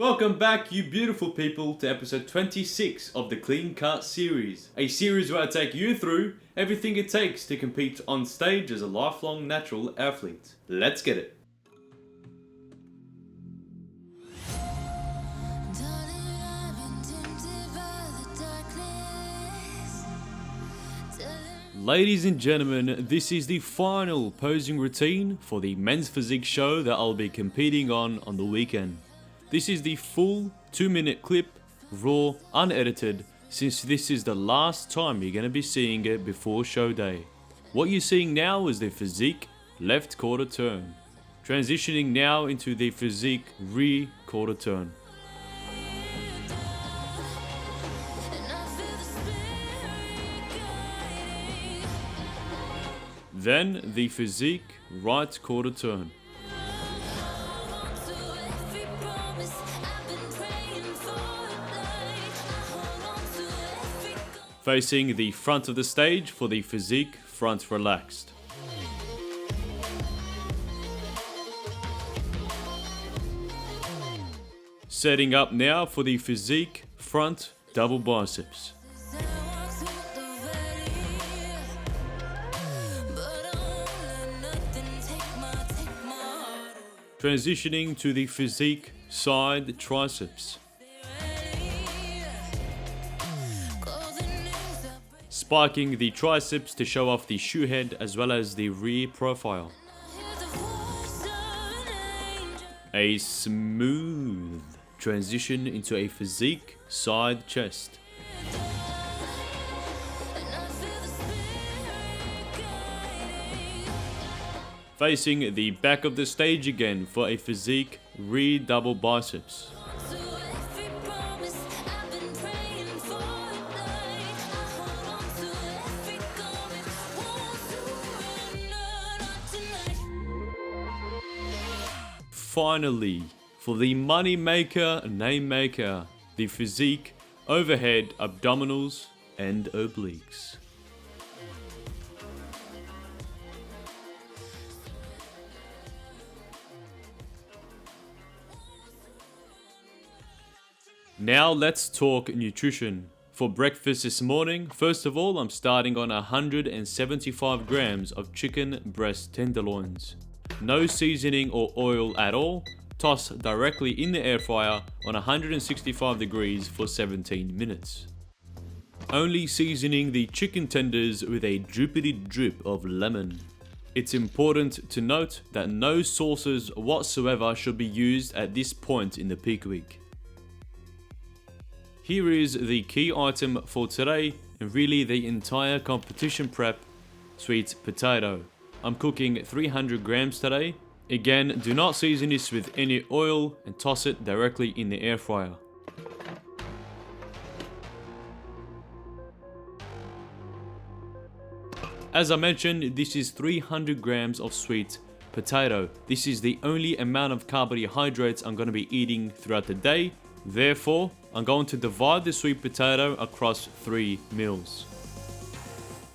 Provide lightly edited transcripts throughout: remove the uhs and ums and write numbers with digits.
Welcome back, you beautiful people, to episode 26 of the Clean Cut series. A series where I take you through everything it takes to compete on stage as a lifelong natural athlete. Let's get it. Ladies and gentlemen, this is the final posing routine for the men's physique show that I'll be competing on the weekend. This is the full 2-minute clip, raw, unedited, since this is the last time you're going to be seeing it before show day. What you're seeing now is the physique left quarter turn, transitioning now into the physique rear quarter turn. Then the physique right quarter turn. Facing the front of the stage for the physique front relaxed. Setting up now for the physique front double biceps. Transitioning to the physique side triceps. Spiking the triceps to show off the shoe head as well as the rear profile. A smooth transition into a physique side chest. Facing the back of the stage again for a physique rear double biceps. Finally, for the money maker, name maker, the physique overhead abdominals and obliques. Now let's talk nutrition. For breakfast this morning, first of all, I'm starting on 175 grams of chicken breast tenderloins. No seasoning or oil at all, toss directly in the air fryer on 165 degrees for 17 minutes. Only seasoning the chicken tenders with a drippity drip of lemon. It's important to note that no sauces whatsoever should be used at this point in the peak week. Here is the key item for today and really the entire competition prep: sweet potato. I'm cooking 300 grams today. Again, do not season this with any oil and toss it directly in the air fryer. As I mentioned, this is 300 grams of sweet potato. This is the only amount of carbohydrates I'm going to be eating throughout the day. Therefore, I'm going to divide the sweet potato across 3 meals.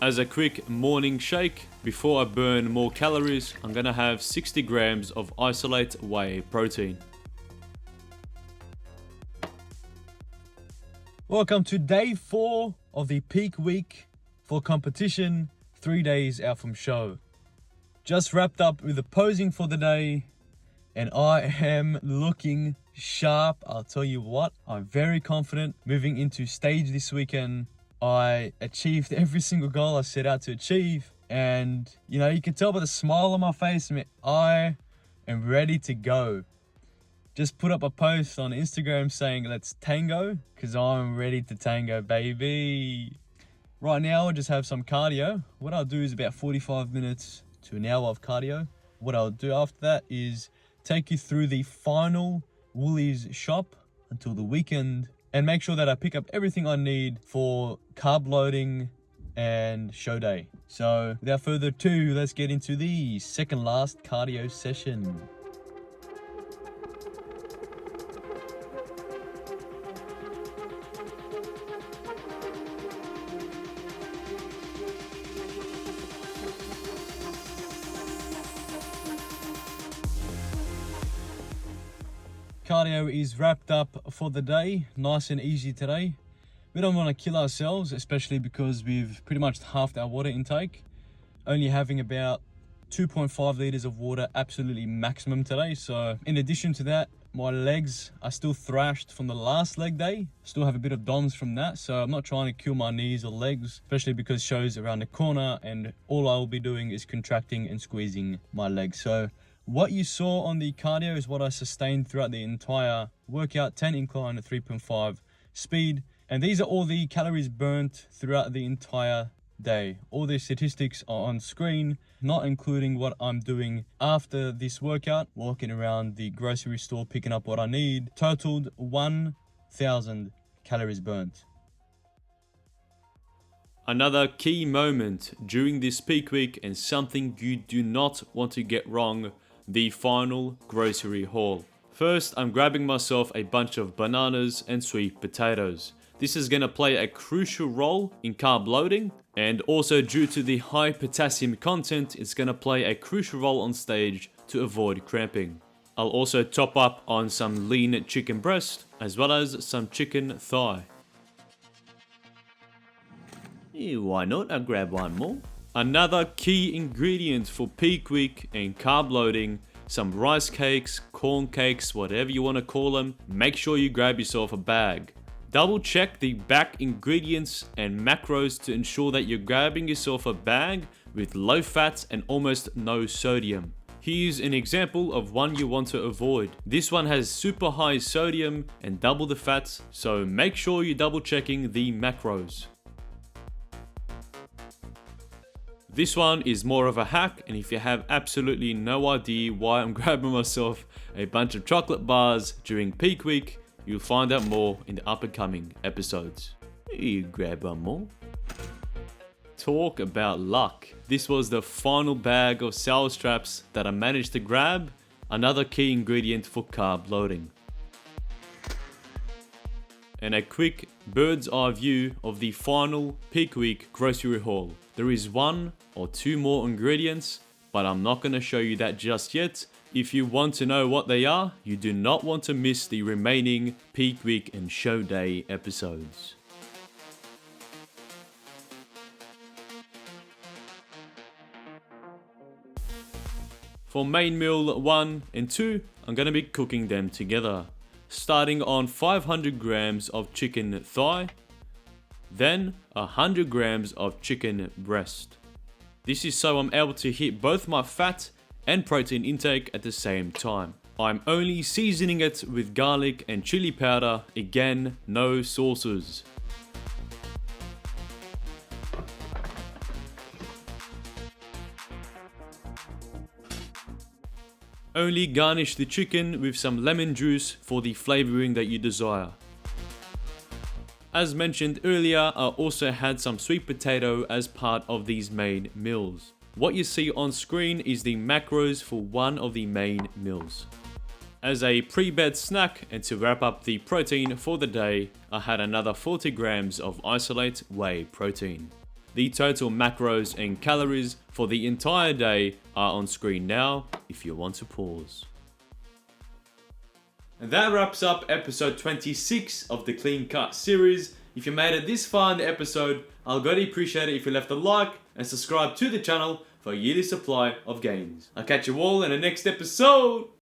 As a quick morning shake, before I burn more calories, I'm going to have 60 grams of isolate whey protein. Welcome to day 4 of the peak week for competition, 3 days out from show. Just wrapped up with the posing for the day, and I am looking sharp. I'll tell you what, I'm very confident moving into stage this weekend. I achieved every single goal I set out to achieve, and you can tell by the smile on my face, I am ready to go. Just put up a post on Instagram saying let's tango, because I'm ready to tango, baby. Right now I just have some cardio. What I'll do is about 45 minutes to an hour of cardio. What I'll do after that is take you through the final Woolies shop until the weekend and make sure that I pick up everything I need for carb loading and show day. So without further ado, let's get into the second last cardio session. Cardio is wrapped up for the day. Nice and easy today. We don't want to kill ourselves, especially because we've pretty much halved our water intake. Only having about 2.5 liters of water, absolutely maximum today. So in addition to that, my legs are still thrashed from the last leg day. Still have a bit of DOMS from that. So I'm not trying to kill my knees or legs, especially because show's around the corner and all I will be doing is contracting and squeezing my legs. So what you saw on the cardio is what I sustained throughout the entire workout, 10 incline at 3.5 speed. And these are all the calories burnt throughout the entire day. All the statistics are on screen, not including what I'm doing after this workout, walking around the grocery store picking up what I need. Totaled 1,000 calories burnt. Another key moment during this peak week and something you do not want to get wrong, the final grocery haul. First, I'm grabbing myself a bunch of bananas and sweet potatoes. This is going to play a crucial role in carb loading, and also due to the high potassium content, it's going to play a crucial role on stage to avoid cramping. I'll also top up on some lean chicken breast, as well as some chicken thigh. Why not? I'll grab one more. Another key ingredient for peak week and carb loading, some rice cakes, corn cakes, whatever you want to call them. Make sure you grab yourself a bag. Double check the back ingredients and macros to ensure that you're grabbing yourself a bag with low fat and almost no sodium. Here's an example of one you want to avoid. This one has super high sodium and double the fats, so make sure you're double checking the macros. This one is more of a hack, and if you have absolutely no idea why I'm grabbing myself a bunch of chocolate bars during peak week, you'll find out more in the up and coming episodes. You grab one more. Talk about luck. This was the final bag of sour straps that I managed to grab, another key ingredient for carb loading. And a quick bird's eye view of the final peak week grocery haul. There is one or two more ingredients, but I'm not going to show you that just yet. If you want to know what they are, you do not want to miss the remaining peak week and show day episodes. For main meal 1 and 2, I'm going to be cooking them together. Starting on 500 grams of chicken thigh, then 100 grams of chicken breast. This is so I'm able to hit both my fat and protein intake at the same time. I'm only seasoning it with garlic and chili powder, again, no sauces. Only garnish the chicken with some lemon juice for the flavoring that you desire. As mentioned earlier, I also had some sweet potato as part of these main meals. What you see on screen is the macros for one of the main meals. As a pre-bed snack and to wrap up the protein for the day, I had another 40 grams of isolate whey protein. The total macros and calories for the entire day are on screen now if you want to pause. And that wraps up episode 26 of the Clean Cut series. If you made it this far in the episode, I'll greatly appreciate it if you left a like and subscribe to the channel for a yearly supply of gains. I'll catch you all in the next episode.